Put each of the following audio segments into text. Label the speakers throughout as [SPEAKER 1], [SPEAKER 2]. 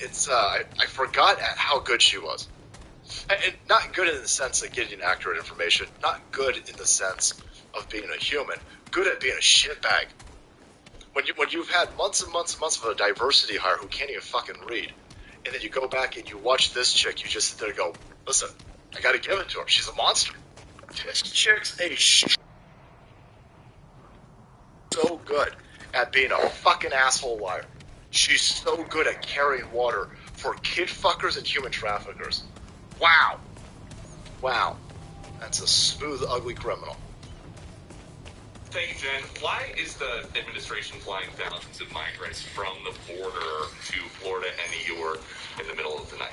[SPEAKER 1] I forgot how good she was. And not good in the sense of getting accurate information, not good in the sense of being a human, good at being a shitbag. When you've had months and months and months of a diversity hire who can't even fucking read, and then you go back and you watch this chick, you just sit there and go, listen, I gotta give it to her. She's a monster. This chick's so good at being a fucking asshole liar. She's so good at carrying water for kid fuckers and human traffickers. Wow. Wow. That's a smooth, ugly criminal.
[SPEAKER 2] Thank you, Jen. Why is the administration flying thousands of migrants from the border to Florida and New York in the middle of the night?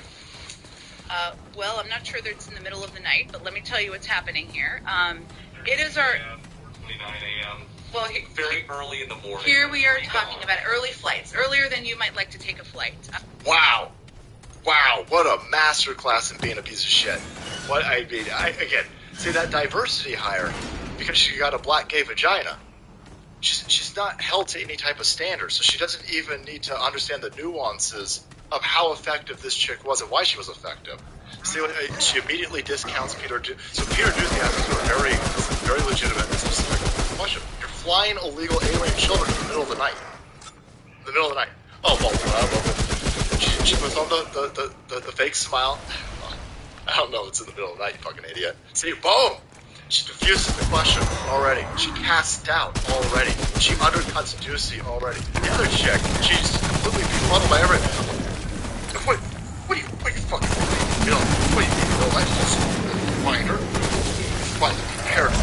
[SPEAKER 3] Well, I'm not sure that it's in the middle of the night, but let me tell you what's happening here. It is our...
[SPEAKER 2] 4:29 a.m.
[SPEAKER 3] Well,
[SPEAKER 2] very early in the morning.
[SPEAKER 3] Here we are talking about early flights, earlier than you might like to take a flight.
[SPEAKER 1] Wow. Wow, what a masterclass in being a piece of shit. Again, see that diversity hire, because she got a black gay vagina, she's not held to any type of standard, so she doesn't even need to understand the nuances of how effective this chick was and why she was effective. See, she immediately discounts Peter. So Peter Ducey asks her a very legitimate and specific question. You're flying illegal alien children in the middle of the night. In the middle of the night. Oh, well, she puts on the fake smile. I don't know if it's in the middle of the night, you fucking idiot. See, boom! She diffuses the question already. She casts doubt already. She undercuts Ducey already. The other chick, she's completely befuddled by everything. What are you fucking doing? You know, what do you mean? No, I just find her. Find the prepared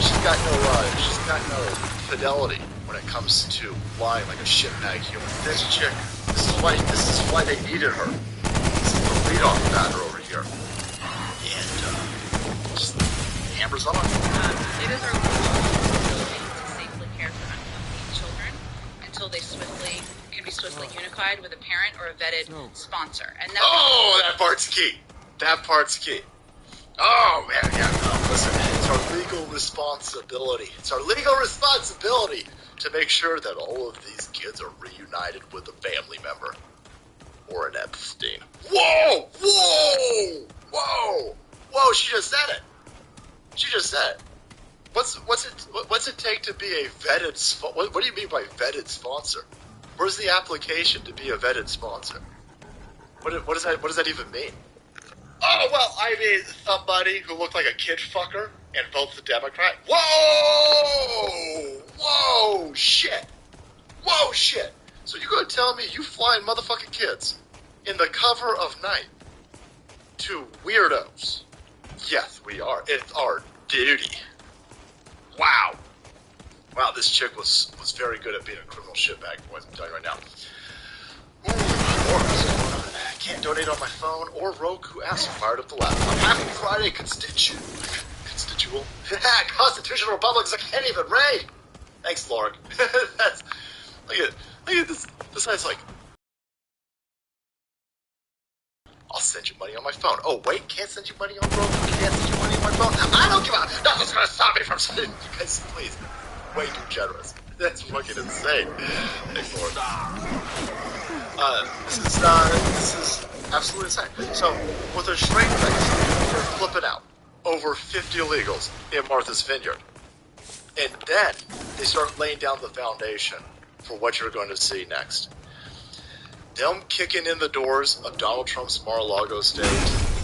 [SPEAKER 1] she's got no fidelity when it comes to lying like a shitbag human. This chick, this is why they needed her. This is the lead-off batter over here. And, just hammers on.
[SPEAKER 3] It is our responsibility to safely care for unaccompanied children until they can be swiftly unified with a parent or a vetted sponsor. And
[SPEAKER 1] that part's key. That part's key. Oh, man, yeah, no, listen, it's our legal responsibility. It's our legal responsibility to make sure that all of these kids are reunited with a family member. Or an Epstein. Whoa! Whoa! Whoa! Whoa, she just said it. She just said it. What's it take to be a vetted sponsor? What do you mean by vetted sponsor? Where's the application to be a vetted sponsor? What does that even mean? Oh, well, I mean, somebody who looked like a kid fucker and votes the Democrat. Whoa! Whoa, shit. Whoa, shit. So you're going to tell me you flying motherfucking kids in the cover of night to weirdos? Yes, we are. It's our duty. Wow. Wow, this chick was very good at being a criminal shitbag, boys. I'm telling you right now. Ooh, can't donate on my phone or Roku apps fired up the laptop. Happy Friday, constitutional. Constitutional republics that can't even reign. Thanks, Lord. Look at this. This guy's like, I'll send you money on my phone. Oh, wait, can't send you money on Roku? Can't send you money on my phone? I don't give a... Nothing's going to stop me from sending you guys, please. Way too generous. That's fucking insane. Thanks, Lord. This is absolutely insane. So, with a straight face, they're flipping out over 50 illegals in Martha's Vineyard. And then they start laying down the foundation for what you're going to see next. Them kicking in the doors of Donald Trump's Mar-a-Lago state,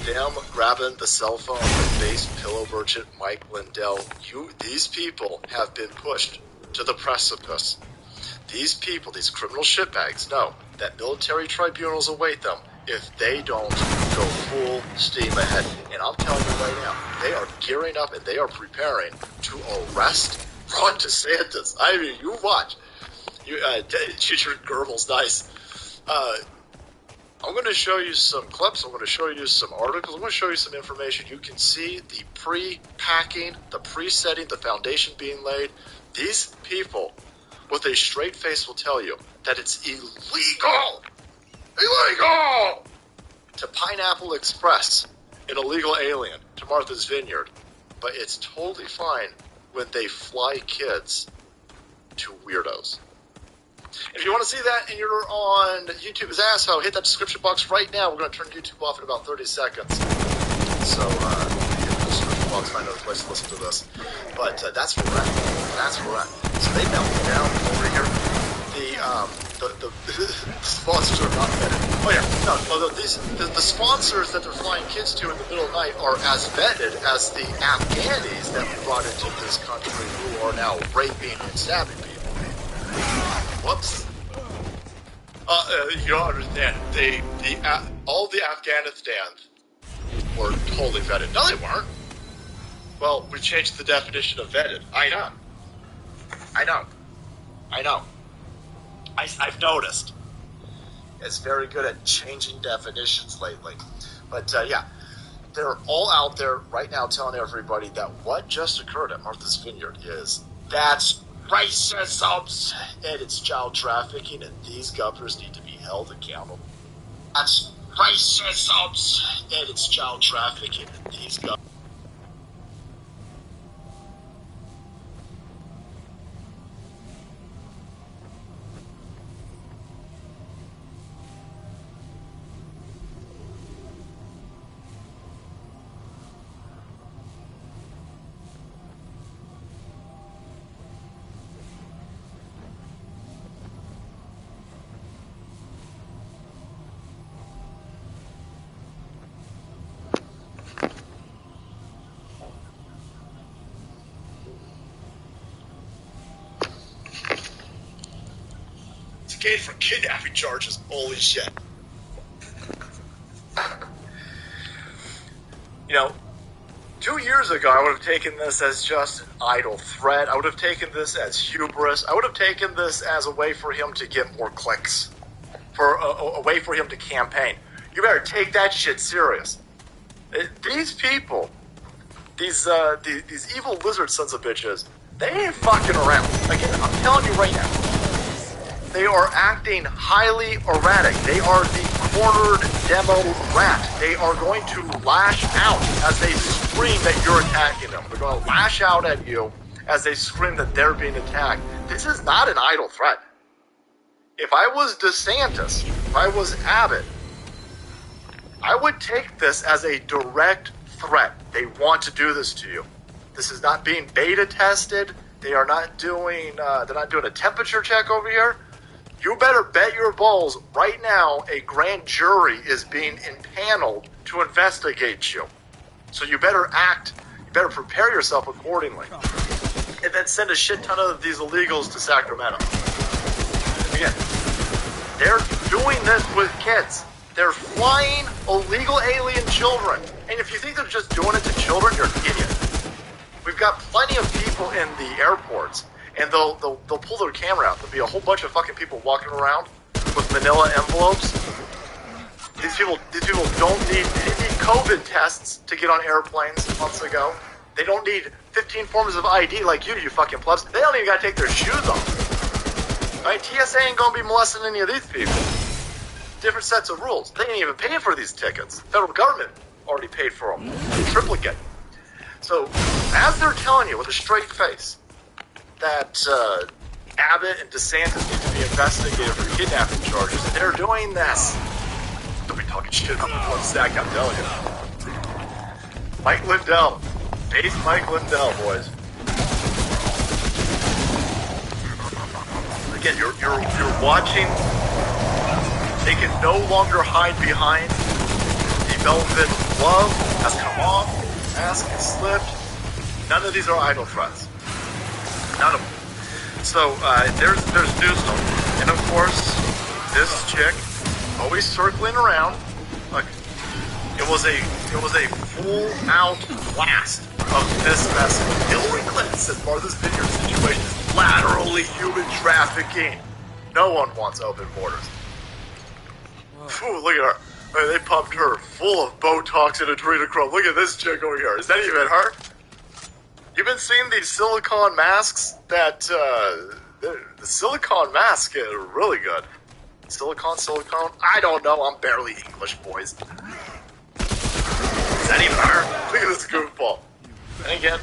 [SPEAKER 1] them grabbing the cell phone of base pillow merchant Mike Lindell. These people have been pushed to the precipice. These people, these criminal shitbags, know that military tribunals await them if they don't go full steam ahead. And I'm telling you right now, they are gearing up and they are preparing to arrest Ron DeSantis. I mean, you watch. Your Goebbels, nice. I'm going to show you some clips. I'm going to show you some articles. I'm going to show you some information. You can see the pre-packing, the pre-setting, the foundation being laid. These people, with a straight face, will tell you that it's illegal to Pineapple Express an illegal alien to Martha's Vineyard. But it's totally fine when they fly kids to weirdos. If you want to see that and you're on YouTube's asshole, hit that description box right now. We're going to turn YouTube off in about 30 seconds. So, hit the description box, find another place to listen to this. But that's where we're at. That's where we're at. So they melted down over here. The sponsors are not vetted. Oh yeah, no, the sponsors that they're flying kids to in the middle of the night are as vetted as the Afghanis that we brought into this country who are now raping and stabbing people. Whoops. You don't understand. All the Afghanistans were totally vetted. No, they weren't. Well, we changed the definition of vetted. I know. I've noticed. It's very good at changing definitions lately. But, yeah, they're all out there right now telling everybody that what just occurred at Martha's Vineyard that's racism, and it's child trafficking, and these governors need to be held accountable. That's racism, and it's child trafficking, and these governors... for kidnapping charges. Holy shit. You know, 2 years ago, I would have taken this as just an idle threat. I would have taken this as hubris. I would have taken this as a way for him to get more clicks. For a way for him to campaign. You better take that shit serious. These people, these evil lizard sons of bitches, they ain't fucking around. Again, I'm telling you right now. They are acting highly erratic. They are the cornered demo rat. They are going to lash out as they scream that you're attacking them. They're going to lash out at you as they scream that they're being attacked. This is not an idle threat. If I was DeSantis, if I was Abbott, I would take this as a direct threat. They want to do this to you. This is not being beta tested. They are not doing, they're not doing a temperature check over here. You better bet your balls right now a grand jury is being impaneled to investigate you. So you better act, you better prepare yourself accordingly. And then send a shit ton of these illegals to Sacramento. Again, they're doing this with kids. They're flying illegal alien children. And if you think they're just doing it to children, you're an idiot. We've got plenty of people in the airports. And they'll pull their camera out. There'll be a whole bunch of fucking people walking around with manila envelopes. These people don't need COVID tests to get on airplanes months ago. They don't need 15 forms of ID like you fucking plebs. They don't even gotta take their shoes off. Right? TSA ain't gonna be molesting any of these people. Different sets of rules. They ain't even paying for these tickets. Federal government already paid for them. Triplicate. So, as they're telling you with a straight face, that Abbott and DeSantis need to be investigated for kidnapping charges, and they're doing this. Don't be talking shit about the blood sack, I'm telling you. Mike Lindell. Base Mike Lindell, boys. Again, you're watching. They can no longer hide behind. The velvet glove has come off. Mask has slipped. None of these are idle threats. None of them. So, there's Newsom. And of course, this chick, always circling around. Look, it was a full-out blast of this mess. Hillary Clinton says Martha's Vineyard situation is laterally human trafficking. No one wants open borders. Whew, look at her. They pumped her full of Botox and adrenochrome. Look at this chick over here. Is that even her? You've been seeing these silicone masks that, the silicone masks get really good. Silicone? I don't know, I'm barely English, boys. Is that even her? Look at this goofball. And again,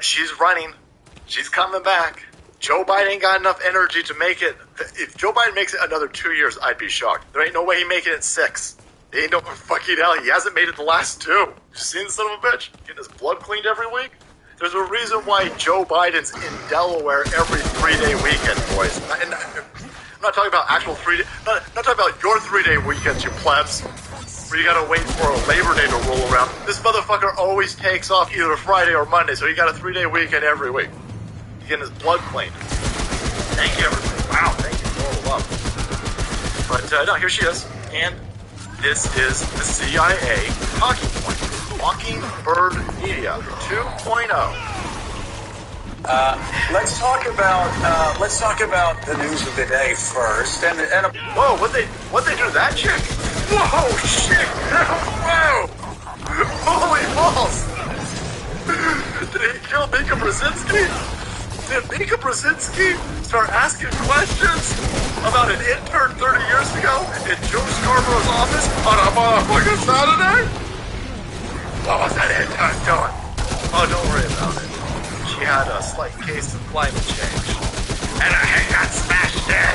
[SPEAKER 1] she's running. She's coming back. Joe Biden ain't got enough energy to make it. If Joe Biden makes it another 2 years, I'd be shocked. There ain't no way he making it 6. There ain't no fucking hell. He hasn't made it the last 2. You seen the son of a bitch? Getting his blood cleaned every week? There's a reason why Joe Biden's in Delaware every 3-day weekend, boys. And I'm not talking about actual 3-day... Not talking about your 3-day weekends, you plebs. Where you gotta wait for a Labor Day to roll around. This motherfucker always takes off either Friday or Monday, so he got a 3-day weekend every week. He's getting his blood cleaned. Thank you, everybody. Wow, thank you for all the love. But, no, here she is. And this is the CIA talking point. Mockingbird Media 2.0.
[SPEAKER 4] Let's talk about the news of the day first.
[SPEAKER 1] Whoa, what they do to that chick? Whoa, shit! Whoa! Holy balls! Did he kill Mika Brzezinski? Did Mika Brzezinski start asking questions about an intern 30 years ago in Joe Scarborough's office on a motherfucking Saturday? What was that intern doing? Oh, don't worry about it. She had a slight case of climate change. And her head got smashed in.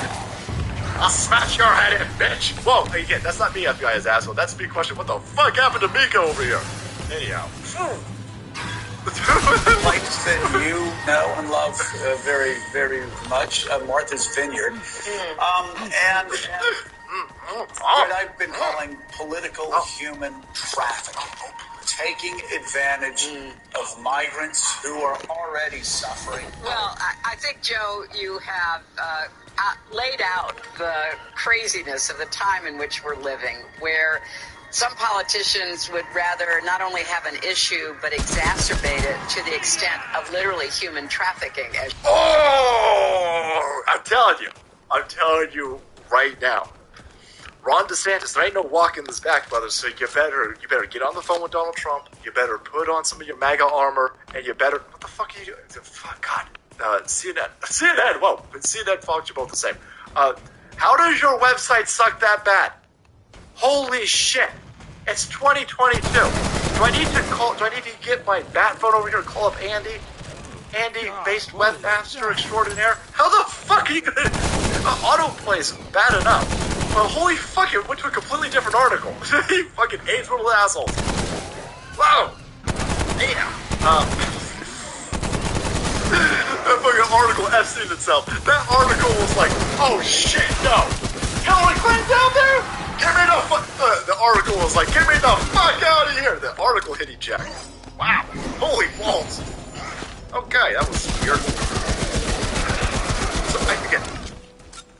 [SPEAKER 1] I'll smash your head in, bitch. Whoa, again, that's not me, FBI's asshole. That's me question. What the fuck happened to Mika over here? Anyhow.
[SPEAKER 4] Place that you know and love very, very much, Martha's Vineyard. And what I've been calling political human trafficking. Taking advantage of migrants who are already suffering.
[SPEAKER 5] Well, I think, Joe, you have laid out the craziness of the time in which we're living, where some politicians would rather not only have an issue, but exacerbate it to the extent of literally human trafficking.
[SPEAKER 1] Oh! I'm telling you right now. Ron DeSantis, there ain't no walking this back, brother, so you better get on the phone with Donald Trump, you better put on some of your MAGA armor, and you better, what the fuck are you doing? Fuck, God, CNN, whoa, CNN, Fox, you're both the same. How does your website suck that bad? Holy shit, it's 2022. Do I need to get my bat phone over here and call up Andy, based webmaster extraordinaire? How the fuck are you gonna, autoplay's bad enough. Well, holy fuck, it went to a completely different article. He fucking hates little assholes. Whoa! Yeah. That fucking article F-seen itself. That article was like, oh shit, no. Hillary Clinton down there? Get me the fuck. The article was like, get me the fuck out of here. The article hit eject. Wow. Holy balls. Okay, that was weird. So, again,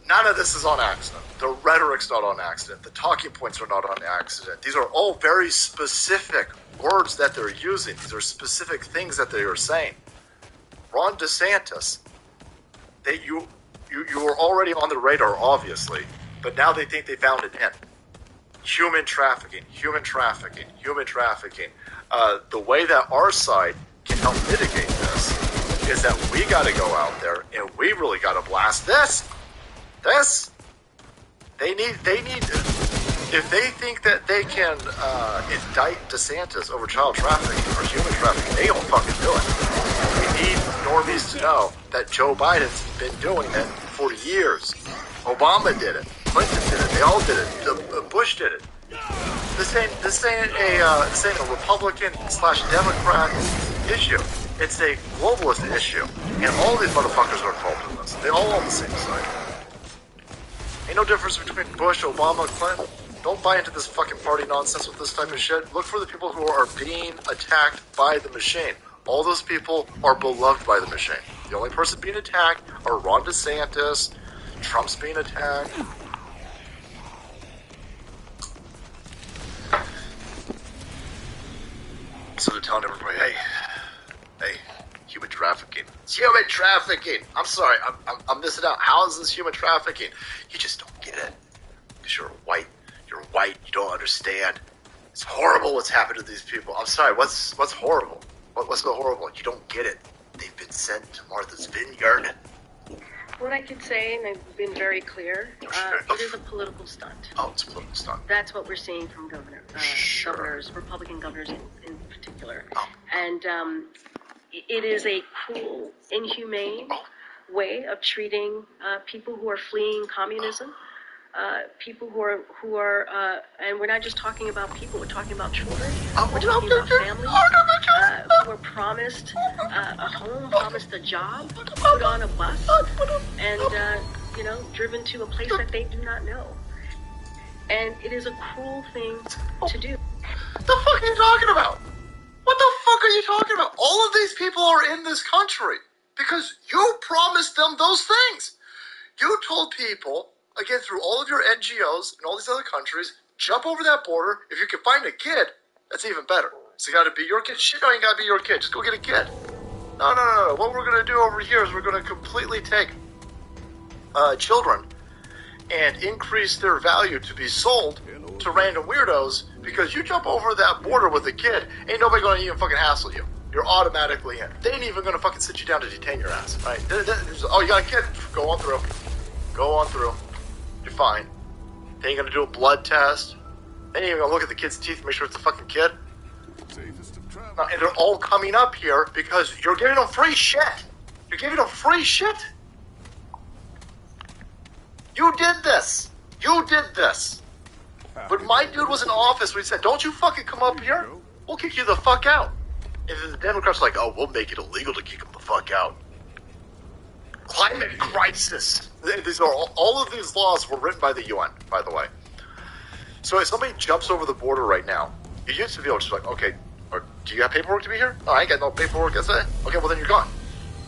[SPEAKER 1] none of this is on accident. The rhetoric's not on accident. The talking points are not on accident. These are all very specific words that they're using. These are specific things that they are saying. Ron DeSantis, you were already on the radar, obviously, but now they think they found an end. Human trafficking. The way that our side can help mitigate this is that we got to go out there and we really got to blast this. They need. If they think that they can indict DeSantis over child trafficking or human trafficking, they don't fucking do it. We need normies to know that Joe Biden's been doing it for years. Obama did it. Clinton did it. They all did it. Bush did it. This ain't a Republican/Democrat issue. It's a globalist issue, and all these motherfuckers are involved in this. They all on the same side. Ain't no difference between Bush, Obama, Clinton. Don't buy into this fucking party nonsense with this type of shit. Look for the people who are being attacked by the machine. All those people are beloved by the machine. The only person being attacked are Ron DeSantis. Trump's being attacked. So they're telling everybody, hey, human trafficking. It's human trafficking. I'm sorry, I'm missing out. How is this human trafficking? You just don't get it. Because you're white, you don't understand. It's horrible what's happened to these people. I'm sorry, what's horrible? What's so horrible? You don't get it. They've been sent to Martha's Vineyard.
[SPEAKER 6] What I can say, and I've been very clear, it is a political stunt.
[SPEAKER 1] Oh, it's a political stunt.
[SPEAKER 6] That's what we're seeing from governors, Republican governors in particular.
[SPEAKER 1] Oh.
[SPEAKER 6] And it is a cruel, inhumane, way of treating people who are fleeing communism. People who are, and we're not just talking about people. We're talking about children. We're talking about families who were promised a home, promised a job, put on a bus, and driven to a place that they do not know. And it is a cruel thing to do.
[SPEAKER 1] What the fuck are you talking about? What the fuck are you talking about? All of these people are in this country because you promised them those things. You told people, again, through all of your NGOs in all these other countries, jump over that border. If you can find a kid, that's even better. So you got to be your kid. Shit, no, you got to be your kid. Just go get a kid. No. What we're going to do over here is we're going to completely take children and increase their value to be sold to random weirdos because you jump over that border with a kid, ain't nobody going to even fucking hassle you. You're automatically in. They ain't even going to fucking sit you down to detain your ass, right? Oh, you got a kid? Go on through. Go on through. You're fine. They ain't going to do a blood test. They ain't even going to look at the kid's teeth and make sure it's a fucking kid. And they're all coming up here because you're giving them free shit. You're giving them free shit. You did this. You did this. When my dude was in office, we said, don't you fucking come up here. We'll kick you the fuck out. And the Democrats are like, oh, we'll make it illegal to kick them the fuck out. Climate crisis. These are all of these laws were written by the UN, by the way. So if somebody jumps over the border right now, you used to be able to just like, okay, do you have paperwork to be here? Oh, I ain't got no paperwork. That's it. Okay, well then you're gone.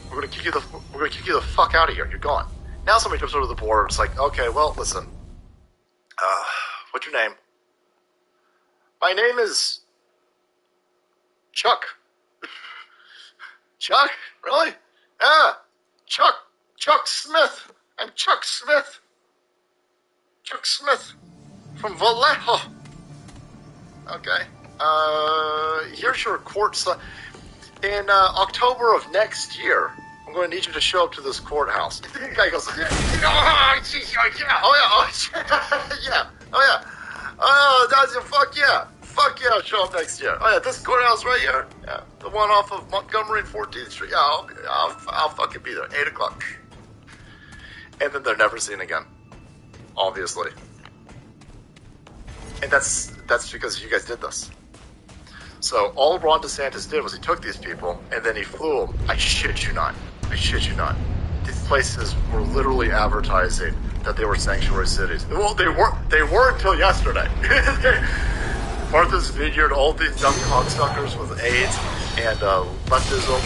[SPEAKER 1] We're gonna kick you the fuck out of here. You're gone. Now somebody jumps over the border. It's like, okay, well, listen. What's your name? My name is Chuck. Chuck? Really? Yeah. Chuck Smith. I'm Chuck Smith. Chuck Smith from Vallejo. Okay. Here's your court. In October of next year, I'm going to need you to show up to this courthouse. The guy goes, yeah. Fuck yeah, I'll show up next year. Oh yeah, this courthouse right here. Yeah, the one off of Montgomery and 14th Street. Yeah, I'll fucking be there. 8 o'clock. And then they're never seen again. Obviously. And that's because you guys did this. So all Ron DeSantis did was he took these people and then he flew them. I shit you not. These places were literally advertising that they were sanctuary cities. Well, they were until yesterday. Martha's Vineyard, all these dumb cocksuckers with AIDS and leftism,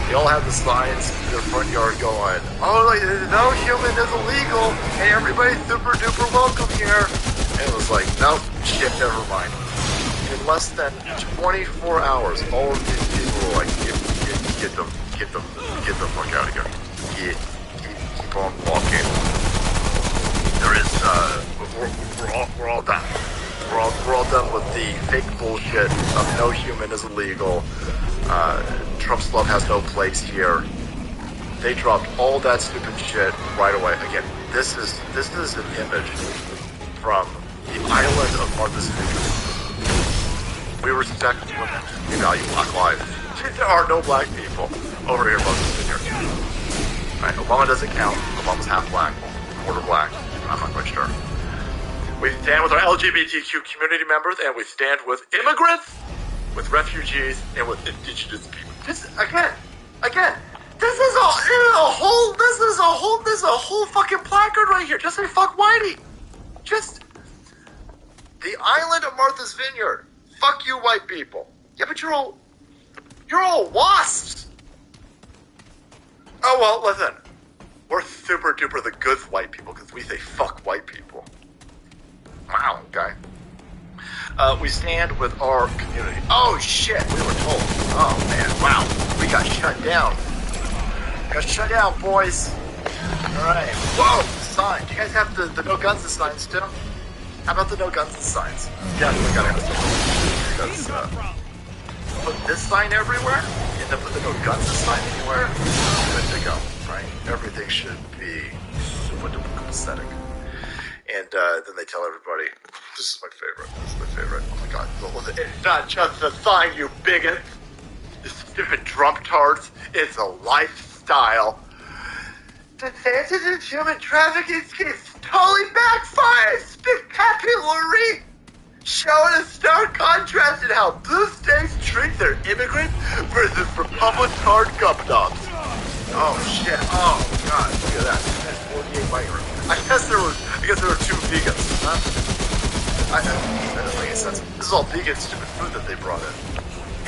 [SPEAKER 1] they all have the signs in their front yard going, oh, like, no human is illegal, hey, everybody's super duper welcome here. And it was like, nope, shit, never mind. In less than 24 hours, all of these people were like, get the fuck out of here. Keep on walking. There is, we're all done. We're all done with the fake bullshit of no human is illegal. Trump's love has no place here. They dropped all that stupid shit right away. Again, this is an image from the island of Martha's Vineyard. We respect women. We value black lives. There are no black people over here in Martha's Vineyard. Right, Obama doesn't count. Obama's half black, quarter black. I'm not quite sure. We stand with our LGBTQ community members, and we stand with immigrants, with refugees, and with indigenous people. This again. This is a whole fucking placard right here. Just say fuck Whitey. Just the island of Martha's Vineyard. Fuck you, white people. Yeah, but you're all wasps. Oh well, listen. We're super duper the good white people because we say fuck white people. Wow, okay. We stand with our community. Oh shit, we were told. Oh man, wow. We got shut down. Boys. Alright. Whoa, sign. Do you guys have the no guns and signs too? How about the no guns and signs? Yeah, we gotta have some. Because, put this sign everywhere, and then put the no guns and sign anywhere, good to go, right? Everything should be super duper copacetic. And then they tell everybody, this is my favorite. Oh my god. It's not just a sign, you bigot. This stupid Trump tards. It's a lifestyle. DeSantis' human trafficking scheme totally backfired spectacularly, showing a stark contrast in how blue states treat their immigrants versus Republican governors. Oh shit! Oh god! Look at that! That's 48 migrants. I guess there were two vegans. Huh? That doesn't make any sense. This is all vegan stupid food that they brought in.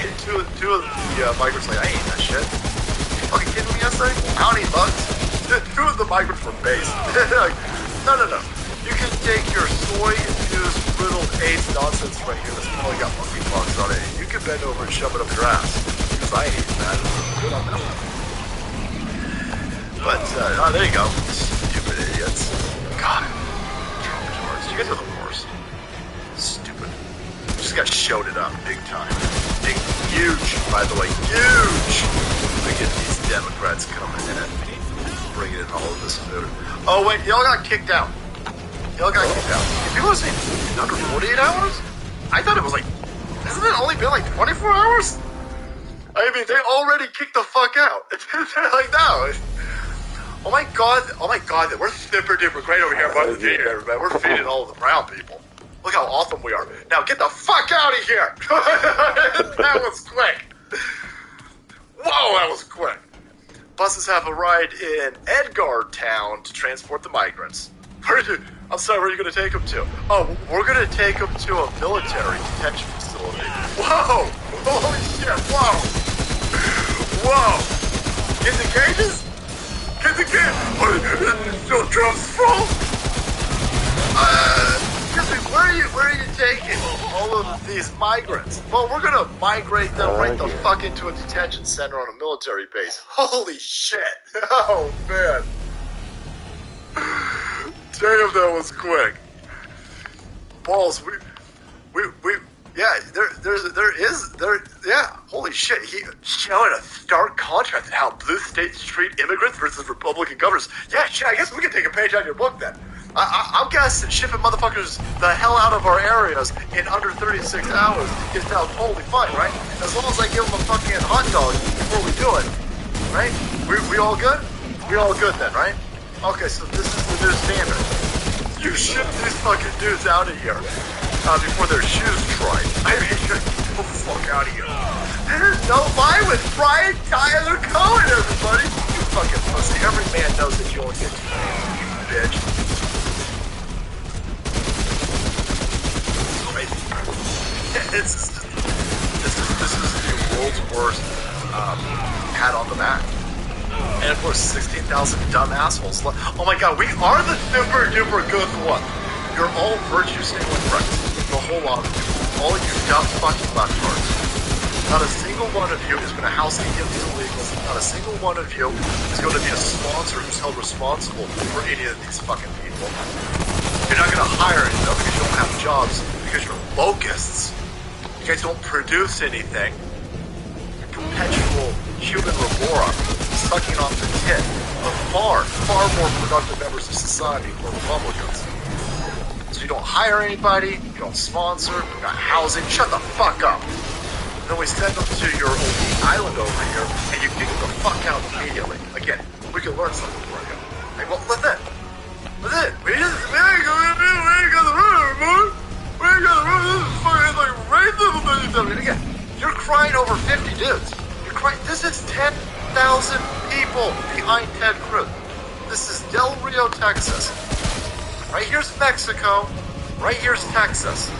[SPEAKER 1] And two of the migrants like, I ain't eat that shit. You fucking kidding me yesterday? I don't eat bugs. Two of the migrants were based. Like, no. You can take your soy-infused riddled AIDS nonsense right here that's probably got monkey bugs on it. You can bend over and shove it up your ass. Because I ain't eating that. Good on that one. But, there you go. Stupid idiots. God. Trump retards. You guys are the worst. Stupid. Just got showed up big time. Big, huge, by the way. Huge! Look at these Democrats coming in. Bringing in all of this food. Oh, wait. Y'all got kicked out. Y'all got kicked out. People are saying under 48 hours? I thought it was like... Hasn't it only been like 24 hours? I mean, they already kicked the fuck out. They're like, no. Oh my god, we're super duper great over here by the video, everybody. We're feeding all of the brown people. Look how awesome we are. Now get the fuck out of here! That was quick. Whoa, that was quick. Buses have arrived in Edgartown to transport the migrants. I'm sorry, where are you going to take them to? Oh, we're going to take them to a military detention facility. Whoa! Holy shit, whoa! Whoa! In the cages? In the cages? Still Trump's fault? Excuse me, where are you taking all of these migrants? Well, we're going to migrate them right the fuck into a detention center on a military base. Holy shit! Oh, man. Damn, that was quick. Balls, holy shit, he showing a stark contrast in how blue states treat immigrants versus Republican governors. Yeah, shit, I guess we can take a page out of your book then. I'm guessing shipping motherfuckers the hell out of our areas in under 36 hours is now totally fine, right? As long as I give them a fucking hot dog before we do it, right? We all good? We all good then, right? Okay, so this is the new standard. You ship these fucking dudes out of here before their shoes dry. I mean, get the fuck out of here. There's no lie with Brian Tyler Cohen, everybody. You fucking pussy. Every man knows that you only get 2 hands, you bitch. Crazy. This is the world's worst pat on the back. And of course, 16,000 dumb assholes. Oh my god, we are the super duper good one. You're all virtue signaling pricks. The whole lot of you. All of you dumb fucking leftards. Not a single one of you is going to house any of these illegals. Not a single one of you is going to be a sponsor who's held responsible for any of these fucking people. You're not going to hire any of them because you don't have jobs. Because you're locusts. You guys don't produce anything. You're perpetual human remora. Sucking off the tit of far more productive members of society who are Republicans. So you don't hire anybody, you don't sponsor, you got housing, shut the fuck up. And then we send them to your old island over here, and you kick them the fuck out immediately. Again, we can learn something from you. Hey, well, listen. We ain't got the room, man. We ain't got the room. This is fucking like racism. And again, you're crying over 50 dudes. You're crying. This is 10,000 people behind Ted Cruz. This is Del Rio, Texas. Right here's Mexico. Right here's Texas.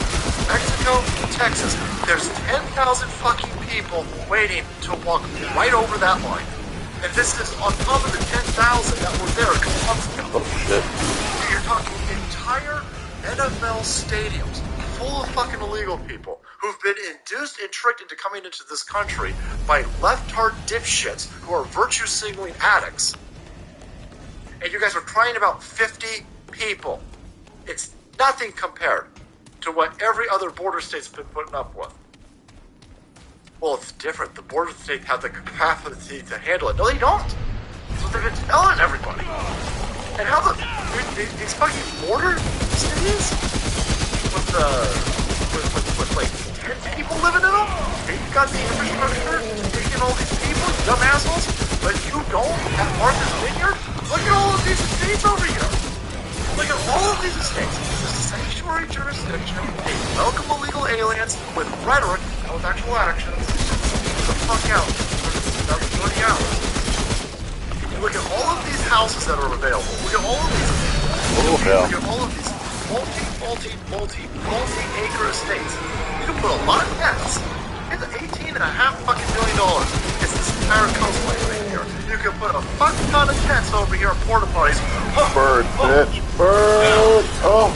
[SPEAKER 1] Mexico, Texas. There's 10,000 fucking people waiting to walk right over that line. And this is on top of the 10,000 that were there a couple months ago. Oh, shit. You're talking entire NFL stadiums full of fucking illegal people who've been induced and tricked into coming into this country by leftard dipshits who are virtue signaling addicts. And you guys are crying about 50 people. It's nothing compared to what every other border state's been putting up with. Well, it's different. The border states have the capacity to handle it. No, they don't. That's what they've been telling everybody. And how these fucking border cities with like 10 people living in them? And you've got the infrastructure taking all these people, you dumb assholes, but you don't at Martha's Vineyard? Look at all of these estates over here. Look at all of these estates. This is a sanctuary jurisdiction. They welcome illegal aliens with rhetoric, not with actual actions. Get the fuck out. Start joining out. Look at all of these houses that are available. Look at all of these. Look at all of these multi-acre estates. You can put a lot of nets. It's $18.5 fucking million. It's this entire coastline right here. You can put a fuck ton of tents over here, porta potties.
[SPEAKER 7] Bird, bitch. Bird. Oh.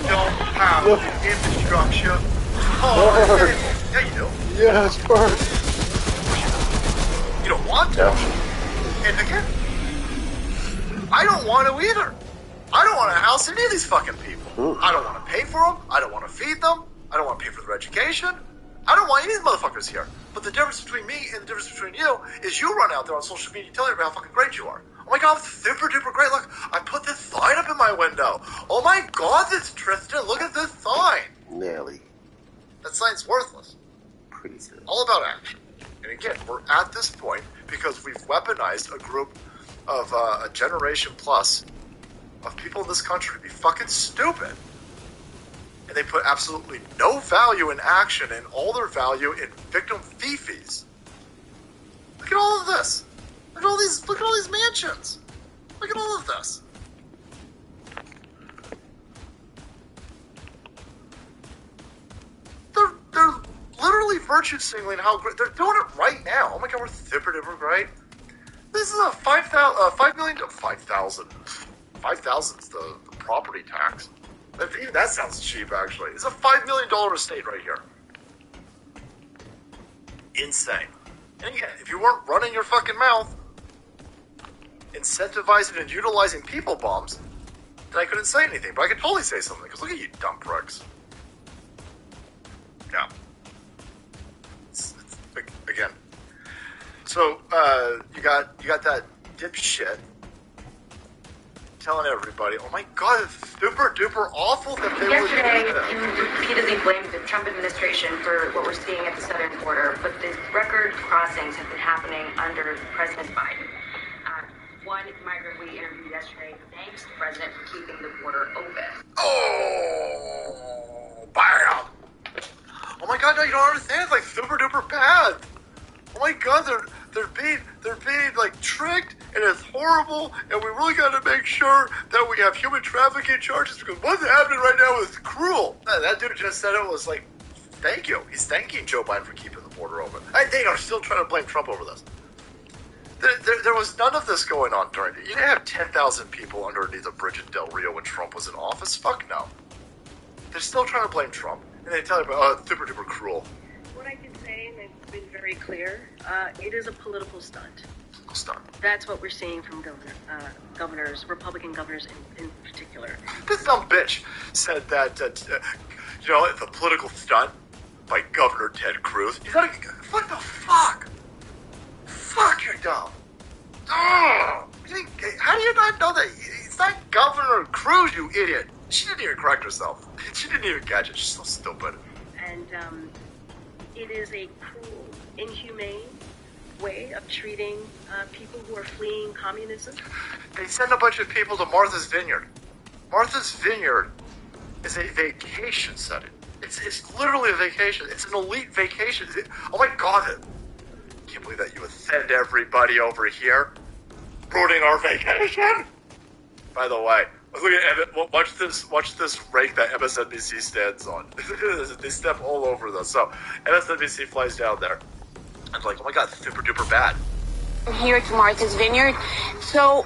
[SPEAKER 1] You don't have infrastructure.
[SPEAKER 7] Bird.
[SPEAKER 1] Yeah, you do.
[SPEAKER 7] Yes, bird.
[SPEAKER 1] You don't want to. And again, I don't want to either. I don't want to house any of these fucking people. I don't want to pay for them. I don't want to feed them. I don't want to pay for their education. I don't want any of these motherfuckers here. But the difference between me and the difference between you is you run out there on social media telling everybody how fucking great you are. Oh my god, I'm super duper great. Look, I put this sign up in my window. Oh my god, this Tristan, look at this sign.
[SPEAKER 7] Nelly.
[SPEAKER 1] That sign's worthless.
[SPEAKER 7] Pretty good.
[SPEAKER 1] All about action. And again, we're at this point because we've weaponized a group of a generation plus of people in this country to be fucking stupid. And they put absolutely no value in action and all their value in victim fifis. Look at all of this. Look at all these mansions. Look at all of this. They're literally virtue signaling how great they're doing it right now. Oh my god, we're super duper great. This is a 5,000's the property tax. Even that sounds cheap, actually. It's a $5 million estate right here. Insane. And again, if you weren't running your fucking mouth, incentivizing and utilizing people bombs, then I couldn't say anything. But I could totally say something, because look at you dumb pricks. Yeah. Again. So, you got that dipshit telling everybody, oh my god, it's super duper awful that they
[SPEAKER 8] Yesterday,
[SPEAKER 1] would do
[SPEAKER 8] you repeatedly blamed the Trump administration for what we're seeing at the southern border, but the record crossings have been happening under President Biden. One migrant we interviewed yesterday thanks the president for keeping the border open.
[SPEAKER 1] Oh, bam! Oh my god, no, you don't understand. It's like super duper bad. Oh my god, they're being like tricked, and it's horrible, and we really got to make sure that we have human trafficking charges, because what's happening right now is cruel. That dude just said it was like, thank you. He's thanking Joe Biden for keeping the border open. They are still trying to blame Trump over this. There was none of this going on during it. You didn't have 10,000 people underneath a bridge in Del Rio when Trump was in office. Fuck no. They're still trying to blame Trump, and they tell you, oh, it's super duper cruel.
[SPEAKER 6] What I can say, and it's been very clear, it is a political stunt.
[SPEAKER 1] Stunt.
[SPEAKER 6] That's what we're seeing from governors, Republican governors in particular.
[SPEAKER 1] This dumb bitch said that, it's a political stunt by Governor Ted Cruz. What the fuck? Fuck, you're dumb. How do you not know that? It's not Governor Cruz, you idiot. She didn't even correct herself. She didn't even catch it. She's so stupid.
[SPEAKER 6] And it is a cruel, inhumane way of treating people who are fleeing communism.
[SPEAKER 1] They send a bunch of people to Martha's Vineyard. Martha's Vineyard is a vacation setting. It's literally a vacation. It's an elite vacation. Oh my god. I can't believe that you would send everybody over here, ruining our vacation. By the way, look at watch this rake that MSNBC stands on. They step all over this. So MSNBC flies down there. I'm like, oh my god, super duper bad.
[SPEAKER 8] Here to Martha's Vineyard. So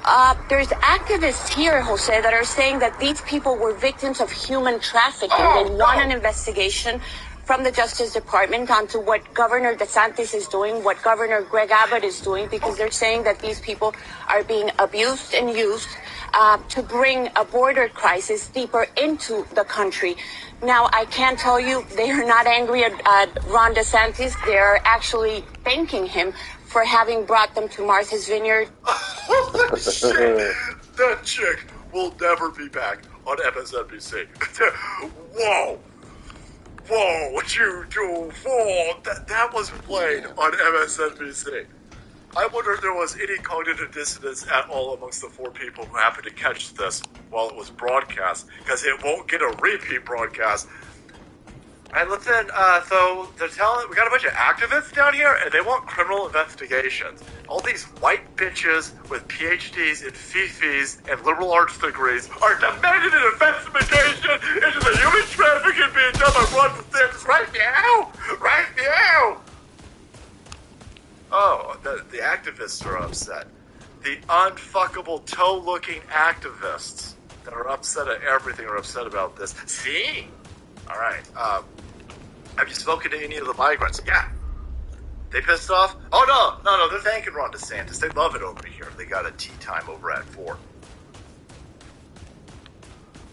[SPEAKER 8] there's activists here, Jose, that are saying that these people were victims of human trafficking. They want an investigation from the Justice Department onto what Governor DeSantis is doing, what Governor Greg Abbott is doing, because they're saying that these people are being abused and used to bring a border crisis deeper into the country. Now, I can tell you they are not angry at Ron DeSantis. They're actually thanking him for having brought them to Martha's Vineyard.
[SPEAKER 1] Holy shit! That chick will never be back on MSNBC. Whoa! Whoa, what you do? Whoa, that was played on MSNBC. I wonder if there was any cognitive dissonance at all amongst the 4 people who happened to catch this while it was broadcast, because it won't get a repeat broadcast. And listen, so they're telling, we got a bunch of activists down here, and they want criminal investigations. All these white bitches with PhDs in fifis and liberal arts degrees are demanding an investigation into the human trafficking being done by Ron DeSantis right now! Right now! Oh, the activists are upset. The unfuckable toe-looking activists that are upset at everything are upset about this. See? Alright, have you spoken to any of the migrants? Yeah. They pissed off? Oh, no, they're thanking Ron DeSantis. They love it over here. They got a tea time over at 4.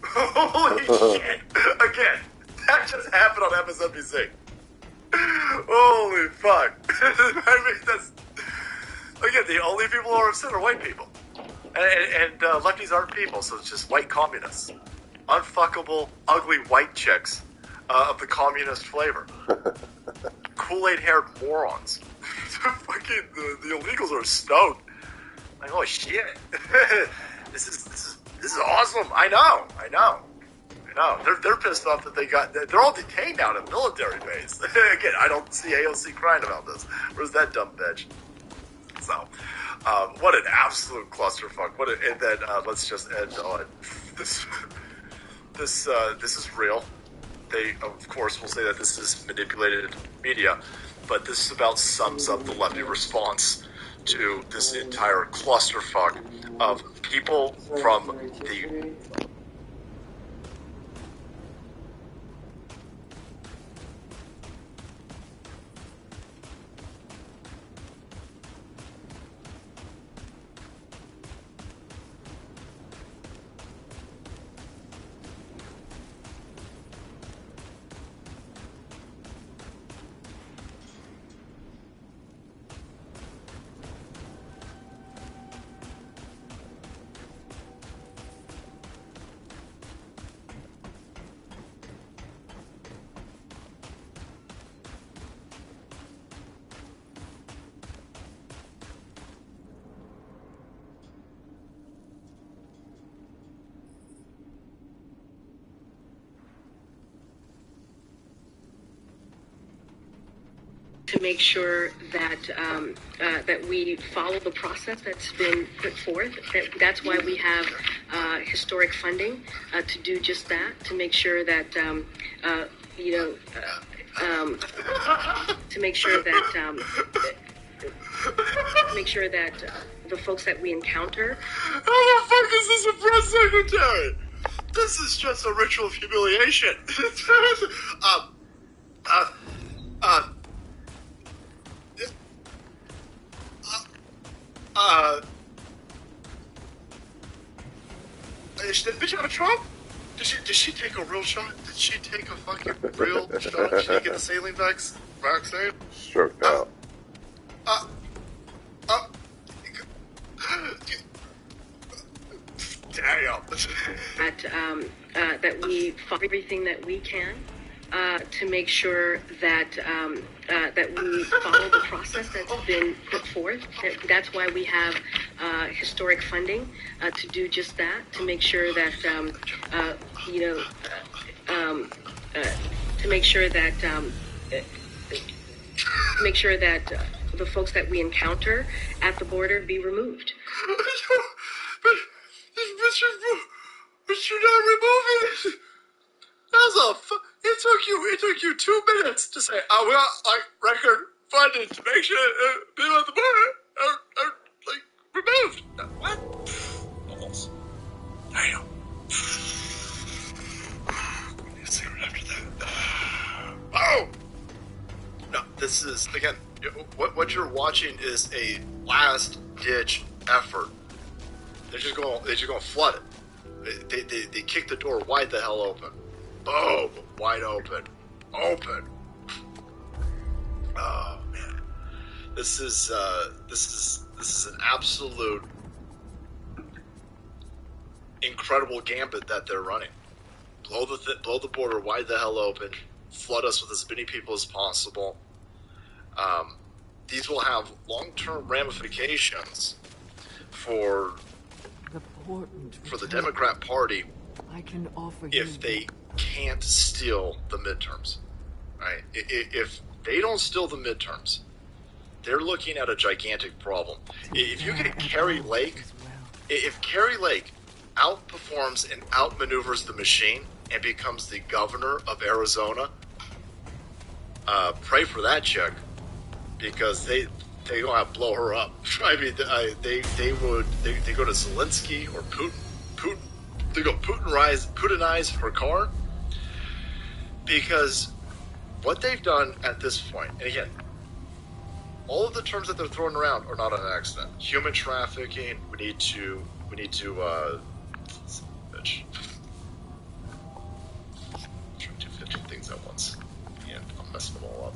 [SPEAKER 1] Holy shit! Again, that just happened on MSNBC. Holy fuck. I mean, that's... Again, the only people who are upset are white people. And lefties aren't people, so it's just white communists. Unfuckable, ugly white chicks of the communist flavor. Kool-Aid haired morons. Fucking the illegals are stoned. Like, oh shit. This is awesome. I know. They're pissed off that they're all detained out at military base. Again, I don't see AOC crying about this. Where's that dumb bitch? So, what an absolute clusterfuck. And then let's just end on this. This is real. They, of course, will say that this is manipulated media, but this about sums up the lefty response to this entire clusterfuck of people from the...
[SPEAKER 6] To make sure that that we follow the process that's been put forth. That's why we have historic funding to do just that. To make sure that to make sure that the folks that we encounter.
[SPEAKER 1] How the fuck is this a press secretary? This is just a ritual of humiliation. Did bitch have a Trump? Did she take a real shot? Did she take a fucking real shot? Did she get the saline vaccine?
[SPEAKER 7] Stroked out.
[SPEAKER 1] Damn.
[SPEAKER 6] That we follow everything that we can to make sure that that we follow the process that's been put forth. That's why we have historic funding to do just that. To make sure that to make sure that the folks that we encounter at the border be removed.
[SPEAKER 1] But you're not removing it. It took you 2 minutes to say, we got record funding to make sure people at the border are removed. What? Almost. Damn. I need a cigarette after that. Oh! No, this is, again, what you're watching is a last-ditch effort. They're just going to flood it. They kick the door wide the hell open. Boom! Wide open. Open. Oh man, this is an absolute incredible gambit that they're running. Blow the border wide the hell open. Flood us with as many people as possible. these will have long-term ramifications for the Democrat Party if they can't steal the midterms. Right? If they don't steal the midterms, they're looking at a gigantic problem. If you get Carrie Lake, if Carrie Lake outperforms and outmaneuvers the machine and becomes the governor of Arizona, pray for that chick, because they gonna have to blow her up. I mean, they go to Zelensky or Putin. They go Putinize her car, because what they've done at this point, and again, all of the terms that they're throwing around are not an accident. Human trafficking. We need to. Bitch. I'm trying to do 15 things at once, and I'm messing them all up.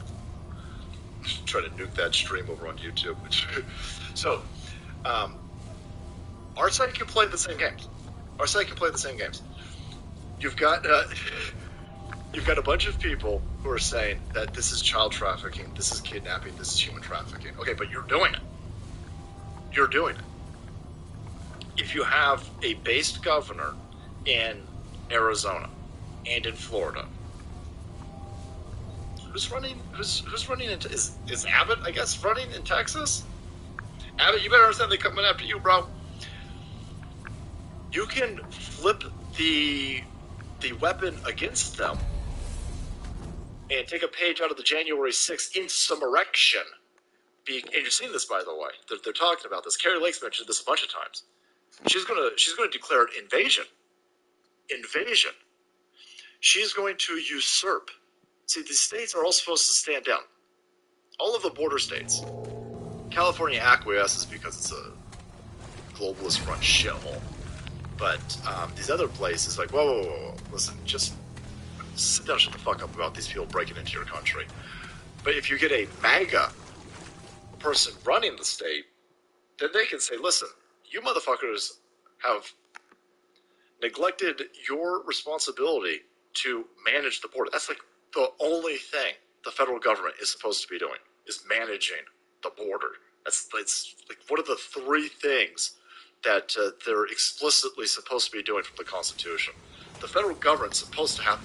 [SPEAKER 1] Try to nuke that stream over on YouTube. So, our site can play the same games. You've got a bunch of people who are saying that this is child trafficking, this is kidnapping, this is human trafficking. Okay, but you're doing it. If you have a based governor in Arizona and in Florida, who's running is Abbott, I guess, running in Texas? Abbott, you better understand they're coming after you, bro. You can flip the weapon against them and take a page out of the January 6th insurrection. And you've seen this, by the way. They're talking about this. Carrie Lake's mentioned this a bunch of times. She's gonna declare an invasion. She's going to usurp. See, these states are all supposed to stand down. All of the border states. California acquiesces because it's a globalist-run shithole. But these other places, like, whoa, listen, just sit down, shut the fuck up about these people breaking into your country. But if you get a MAGA person running the state, then they can say, listen, you motherfuckers have neglected your responsibility to manage the border. That's like the only thing the federal government is supposed to be doing, is managing the border. It's like, what are the three things that they're explicitly supposed to be doing from the Constitution? The federal government's supposed to have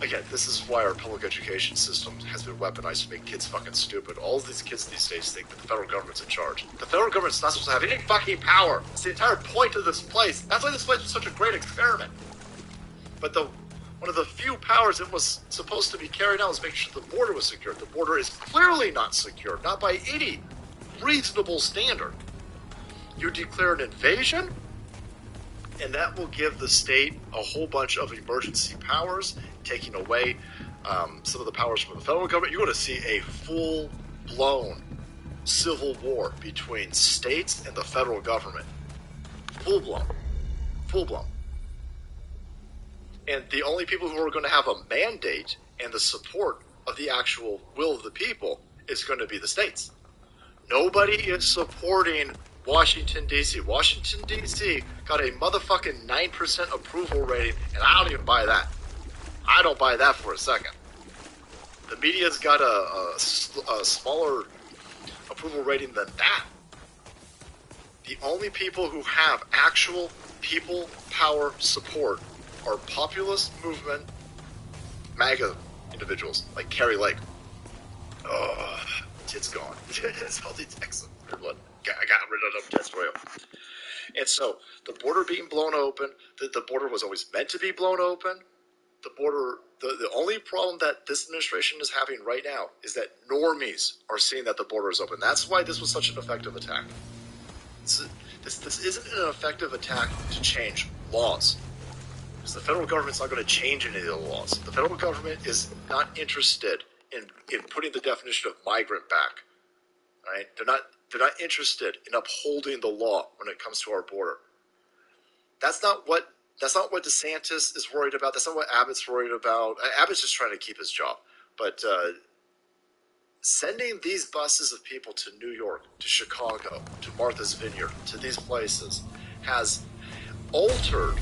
[SPEAKER 1] again, this is why our public education system has been weaponized to make kids fucking stupid. All of these kids these days think that the federal government's in charge. The federal government's not supposed to have any fucking power. It's the entire point of this place. That's why this place was such a great experiment. But one of the few powers it was supposed to be carried out was making sure the border was secure. The border is clearly not secure, not by any reasonable standard. You declare an invasion, and that will give the state a whole bunch of emergency powers, taking away some of the powers from the federal government. You're going to see a full-blown civil war between states and the federal government. Full-blown. And the only people who are going to have a mandate and the support of the actual will of the people is going to be the states. Nobody is supporting Washington, D.C. Washington, D.C. got a motherfucking 9% approval rating, and I don't even buy that. I don't buy that for a second. The media's got a smaller approval rating than that. The only people who have actual people power support are populist movement MAGA individuals like Carrie Lake. Oh, tits gone. It's all these excellent blood. I got rid of them, tits royal. And so the border being blown open, the border was always meant to be blown open. The border, the only problem that this administration is having right now is that normies are seeing that the border is open. That's why this was such an effective attack. This isn't an effective attack to change laws. Because the federal government's not going to change any of the laws. The federal government is not interested in putting the definition of migrant back. Right? They're not interested in upholding the law when it comes to our border. That's not what DeSantis is worried about. That's not what Abbott's worried about. Abbott's just trying to keep his job. But sending these buses of people to New York, to Chicago, to Martha's Vineyard, to these places has altered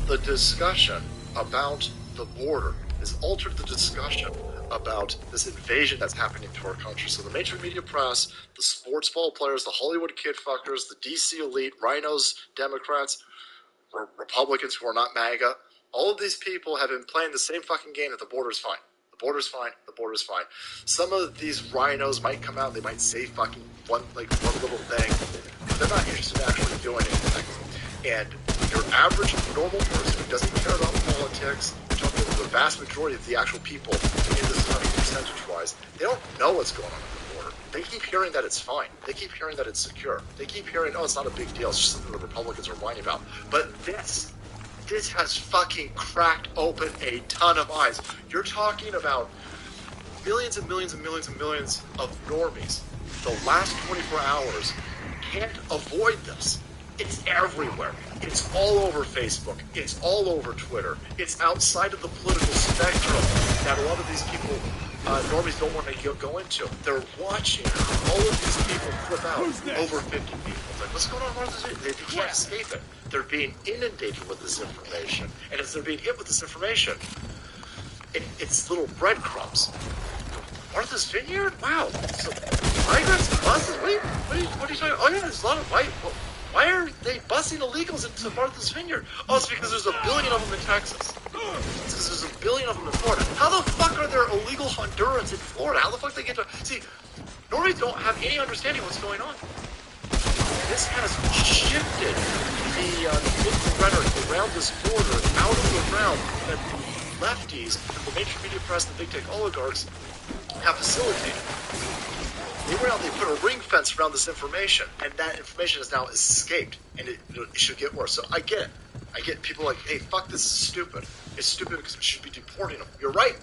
[SPEAKER 1] the discussion about the border. has altered the discussion about this invasion that's happening to our country. So the mainstream media press, the sports ball players, the Hollywood kid fuckers, the DC elite, rhinos, Democrats, Republicans who are not MAGA, all of these people have been playing the same fucking game that the border's fine. The border's fine. The border's fine. Some of these rhinos might come out, they might say fucking one little thing, but they're not interested in actually doing anything. And your average normal person who doesn't care about politics, talking about the vast majority of the actual people in this country percentage-wise, they don't know what's going on at the border. They keep hearing that it's fine. They keep hearing that it's secure. They keep hearing, oh, it's not a big deal. It's just something the Republicans are whining about. But this has fucking cracked open a ton of eyes. You're talking about millions and millions and millions and millions of normies. The last 24 hours can't avoid this. It's everywhere. It's all over Facebook. It's all over Twitter. It's outside of the political spectrum that a lot of these people, normies, don't want to go into. They're watching all of these people flip out over 50 people. It's like, what's going on? They can't escape it. They're being inundated with this information. And as they're being hit with this information, it's little breadcrumbs. Martha's Vineyard? Wow. So, migrants and buses? What are you talking? Oh, yeah, there's a lot of white. Why are they busing illegals into Martha's Vineyard? Oh, it's because there's a billion of them in Texas. It's because there's a billion of them in Florida. How the fuck are there illegal Hondurans in Florida? How the fuck they get to... See, normies don't have any understanding of what's going on. This has shifted the political rhetoric around this border out of the realm that the lefties, the mainstream media press, the big tech oligarchs have facilitated. They went out, they put a ring fence around this information, and that information has now escaped, and it should get worse. So I get it. I get people like, hey, fuck, this is stupid. It's stupid because we should be deporting them. You're right.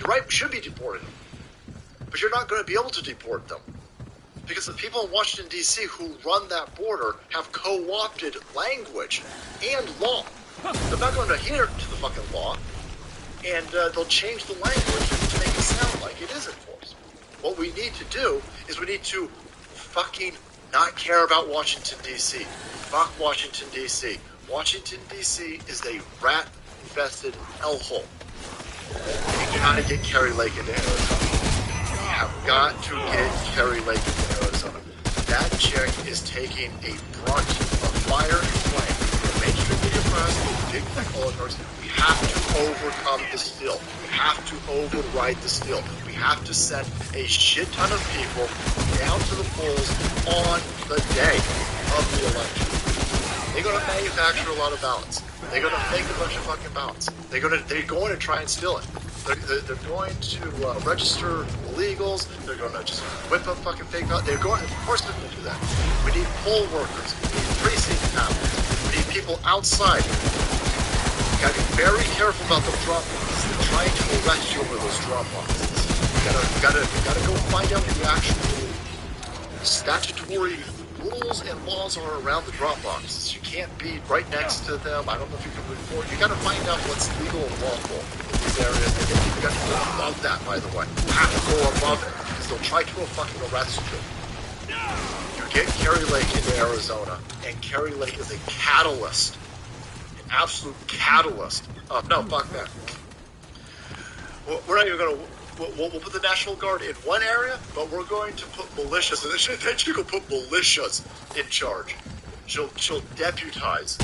[SPEAKER 1] You're right, we should be deporting them. But you're not going to be able to deport them. Because the people in Washington, D.C. who run that border have co-opted language and law. They're not going to adhere to the fucking law, and they'll change the language to make it sound like it is enforced. What we need to do is we need to fucking not care about Washington, D.C. Fuck Washington, D.C. Washington, D.C. is a rat-infested hellhole. You gotta get Kerry Lake into Arizona. You have got to get Kerry Lake into Arizona. That chick is taking a brunt of fire and flame. The mainstream media press, the big tech oligarchs, we have to overcome this deal. We have to override this deal. We have to send a shit ton of people down to the polls on the day of the election. They're going to manufacture a lot of ballots. They're going to make a bunch of fucking ballots. They're going to try and steal it. They're going to register illegals. They're going to just whip up fucking fake ballots. Of course they're going to do that. We need poll workers. We need precinct applicants. We need people outside. You got to be very careful about the drop boxes. They're trying to arrest you over those drop boxes. You gotta go find out what the actual statutory rules and laws are around the drop boxes. You can't be right next to them. I don't know if you can report. You got to find out what's legal and lawful in these areas. And then you got to go above that, by the way. You have to go above it because they'll try to fucking arrest you. You get Kerry Lake into Arizona, and Kerry Lake is a catalyst, an absolute catalyst. No, fuck that. We're not even going to. We'll put the National Guard in one area, but we're going to put militias, and then she will put militias in charge. She'll deputize.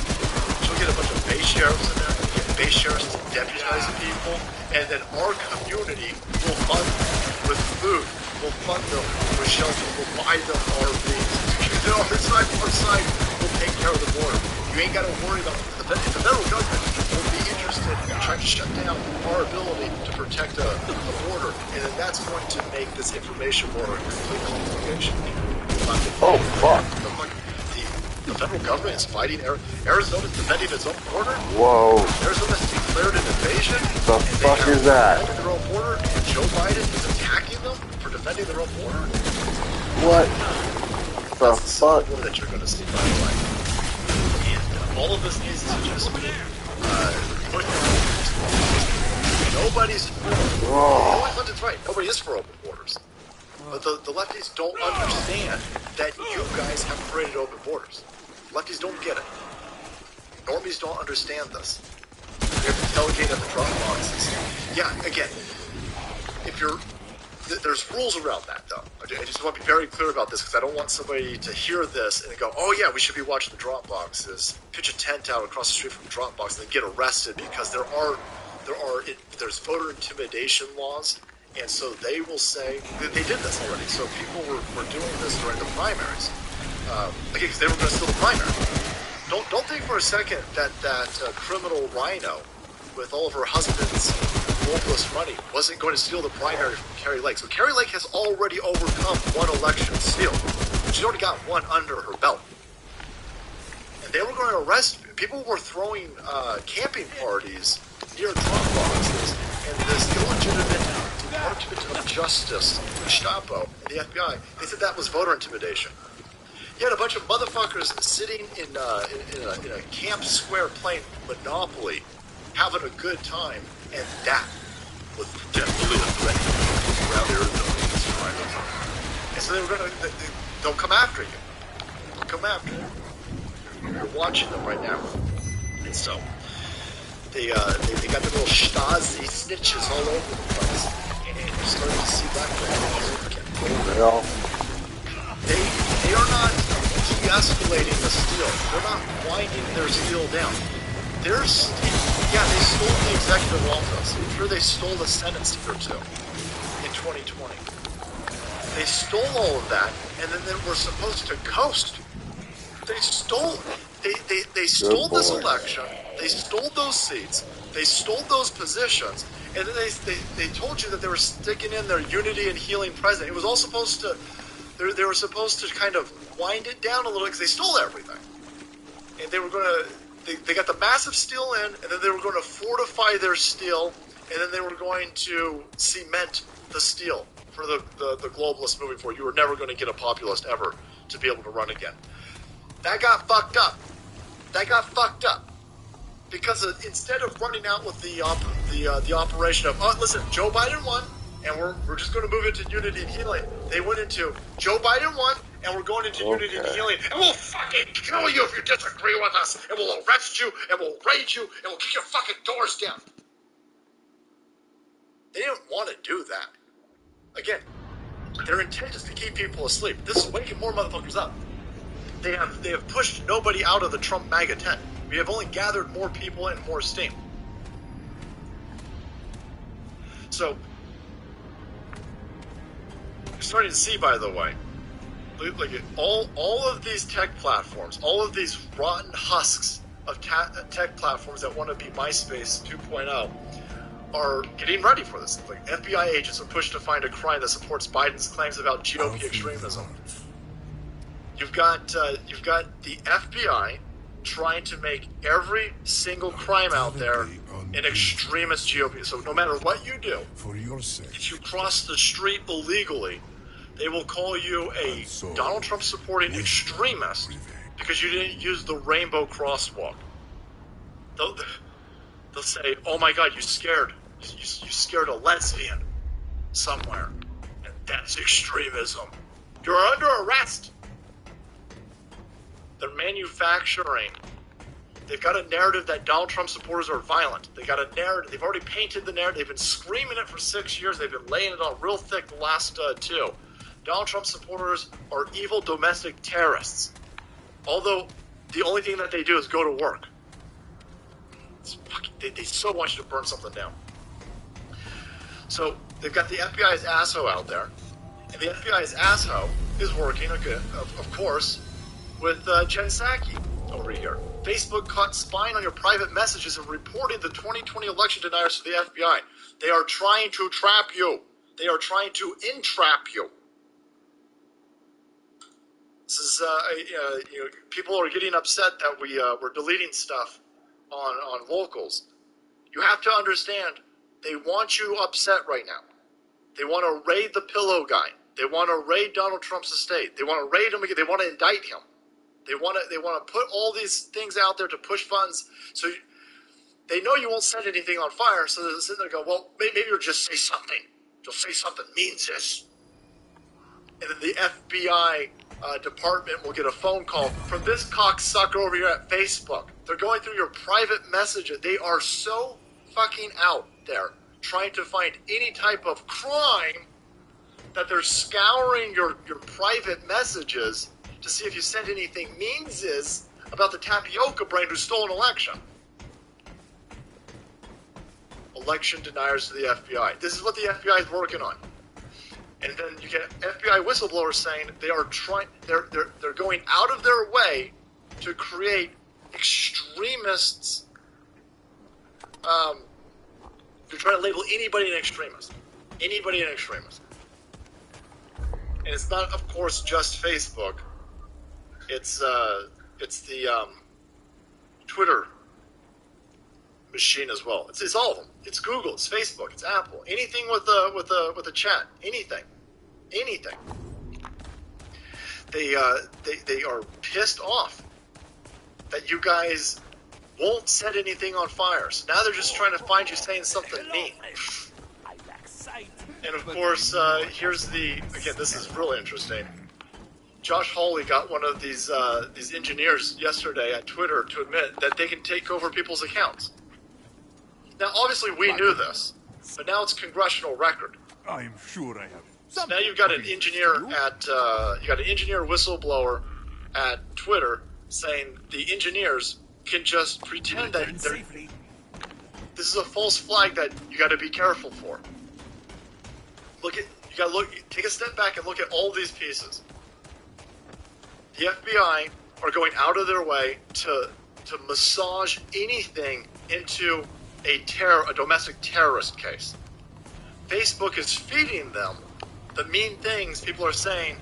[SPEAKER 1] She'll get a bunch of base sheriffs in there, get base sheriffs to deputize people, and then our community will fund them with food. We'll fund them with shelter. We'll buy them RVs. Our side will take care of the border. You ain't got to worry about the federal government will be interested in trying to shut down our ability to protect a border, and then that's going to make this information war a complete complication.
[SPEAKER 7] Oh, fuck.
[SPEAKER 1] The federal government is fighting. Arizona's defending its own border.
[SPEAKER 7] Whoa.
[SPEAKER 1] Arizona's declared an invasion.
[SPEAKER 7] The fuck is that?
[SPEAKER 1] Their own border, and Joe Biden is attacking them for defending their own border.
[SPEAKER 7] What the fuck?
[SPEAKER 1] That you're going to see, by the way. And all of this needs to just be put Nobody's for open borders. Clinton's right. Nobody is for open borders. But the lefties don't understand that you guys have created open borders. Lefties don't get it. Normies don't understand this. We have to delegate at the drop boxes. yeah, again, if you're, there's rules around that, though. I just want to be very clear about this because I don't want somebody to hear this and go, oh yeah, we should be watching the drop boxes, pitch a tent out across the street from the drop box and then get arrested because there's voter intimidation laws, and so they will say, they did this already, so people were doing this during the primaries, again, because they were going to steal the primary. Don't think for a second that criminal rhino with all of her husband's globalist money wasn't going to steal the primary from Carrie Lake. So Carrie Lake has already overcome one election steal. She's already got one under her belt. And they were going to arrest people. Were throwing camping parties near drop boxes, and this illegitimate Department of Justice, Gestapo, and the FBI, they said that was voter intimidation. You had a bunch of motherfuckers sitting in a Camp Square playing Monopoly, having a good time, and that was definitely a threat around their abilities to drive them. And so they'll come after you. They'll come after you. You're watching them right now. And so, they got the little Stasi snitches all over the place. And you're starting to see that all over again. They are not de-escalating the steal. They're not winding their steal down. They stole the executive office. I'm sure they stole the Senate seat or two in 2020. They stole all of that, and then they were supposed to coast. They stole this election. They stole those seats. They stole those positions, and then they told you that they were sticking in their unity and healing president. It was all supposed to. They were supposed to kind of wind it down a little because they stole everything, and they were going to. They got the massive steal in, and then they were going to fortify their steal, and then they were going to cement the steal for the globalists moving forward. You were never going to get a populist ever to be able to run again. That got fucked up. Because instead of running out with the operation of, oh, listen, Joe Biden won, and we're just going to move into unity and healing, they went into Joe Biden won, and we're going into unity and healing, and we'll fucking kill you if you disagree with us, and we'll arrest you, and we'll raid you, and we'll kick your fucking doors down. They didn't want to do that. Again, their intent is to keep people asleep. This is waking more motherfuckers up. They have pushed nobody out of the Trump MAGA tent. We have only gathered more people and more steam. So, you're starting to see, by the way, like all of these tech platforms, all of these rotten husks of tech platforms that want to be MySpace 2.0 are getting ready for this. Like FBI agents are pushed to find a crime that supports Biden's claims about GOP extremism. You've got the FBI trying to make every single crime out there an extremist GOP. So no matter what you do, if you cross the street illegally, they will call you a Donald Trump supporting extremist because you didn't use the rainbow crosswalk. They'll say, oh my God, you scared a lesbian somewhere. And that's extremism. You're under arrest. They're manufacturing. They've got a narrative that Donald Trump supporters are violent. They got a narrative. They've already painted the narrative. They've been screaming it for 6 years. They've been laying it on real thick the last two. Donald Trump supporters are evil domestic terrorists. Although the only thing that they do is go to work. They so want you to burn something down. So they've got the FBI's asshole out there. And the FBI's asshole is working, of course, with Jen Psaki over here. Facebook caught spying on your private messages and reporting the 2020 election deniers to the FBI. They are trying to trap you. They are trying to entrap you. This is, people are getting upset that we're deleting stuff on locals. You have to understand, they want you upset right now. They want to raid the pillow guy. They want to raid Donald Trump's estate. They want to raid him again. They want to indict him. They want to put all these things out there to push funds. So they know you won't set anything on fire. So they're sitting there going, well, maybe you'll just say something. You'll say something means this. And then the FBI department will get a phone call from this cocksucker over here at Facebook. They're going through your private messages. They are so fucking out there. trying to find any type of crime, that they're scouring your private messages to see if you sent anything means about the tapioca brain who stole an election. Election deniers to the FBI. This is what the FBI is working on. And then you get FBI whistleblowers saying they're going out of their way to create extremists. They're trying to label anybody an extremist. Anybody an extremist. And it's not, of course, just Facebook. It's the Twitter machine as well. It's all of them. It's Google. It's Facebook. It's Apple. Anything with a chat. Anything. They are pissed off that you guys won't set anything on fire. So now they're just trying to find you saying something mean. And of course, here's again, this is really interesting. Josh Hawley got one of these engineers yesterday at Twitter to admit that they can take over people's accounts. Now, obviously, we knew this, but now it's congressional record.
[SPEAKER 9] I'm sure I have.
[SPEAKER 1] So now you've got an engineer whistleblower at Twitter saying the engineers can just pretend that this is a false flag that you got to be careful for. Take a step back and look at all these pieces. The FBI are going out of their way to massage anything into a domestic terrorist case. Facebook is feeding them the mean things people are saying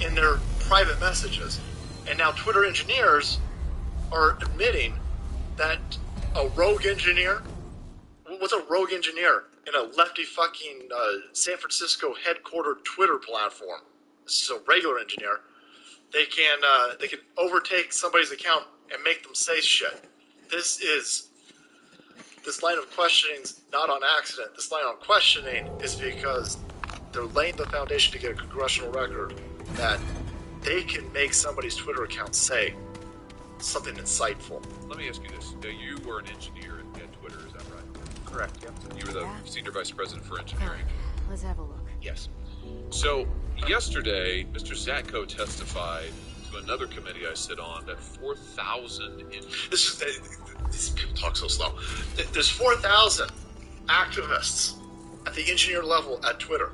[SPEAKER 1] in their private messages. And now Twitter engineers are admitting that a rogue engineer, what's a rogue engineer in a lefty fucking San Francisco headquartered Twitter platform? This is a regular engineer. They can overtake somebody's account and make them say shit. This line of questioning is not on accident. This line of questioning is because they're laying the foundation to get a congressional record that they can make somebody's Twitter account say something insightful.
[SPEAKER 10] Let me ask you this. You were an engineer at Twitter, is that right?
[SPEAKER 1] Correct, yep.
[SPEAKER 10] You were the Senior Vice President for Engineering.
[SPEAKER 11] Let's have a look.
[SPEAKER 10] Yes. So, yesterday, Mr. Zatko testified to another committee I sit on that 4,000 engineers...
[SPEAKER 1] These people talk so slow. There's 4,000 activists at the engineer level at Twitter.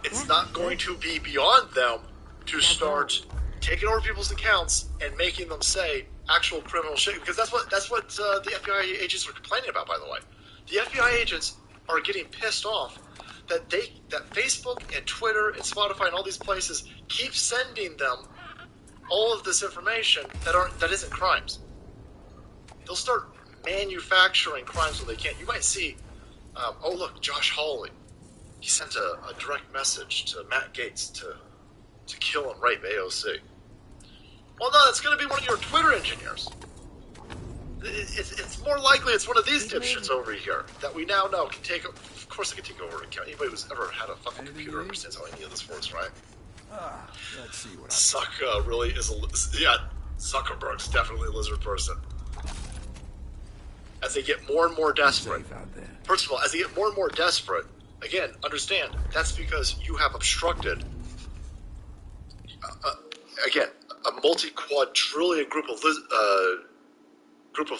[SPEAKER 1] It's not going to be beyond them to start taking over people's accounts and making them say actual criminal shit, because that's what the FBI agents are complaining about, by the way. The FBI agents are getting pissed off that Facebook and Twitter and Spotify and all these places keep sending them all of this information that isn't crimes. They'll start manufacturing crimes when they can't. You might see, oh look, Josh Hawley. He sent a direct message to Matt Gaetz to kill and rape AOC. Well, no, that's going to be one of your Twitter engineers. It's more likely it's one of these dipshits over here that we now know can take. Of course, they can take over an account. Anybody who's ever had a fucking computer understands how any of this works, right?
[SPEAKER 9] Let's see what
[SPEAKER 1] Zuck really is Zuckerberg's definitely a lizard person. As they get more and more desperate. First of all, as they get more and more desperate, again, understand, that's because you have obstructed, again, a multi-quadrillion group of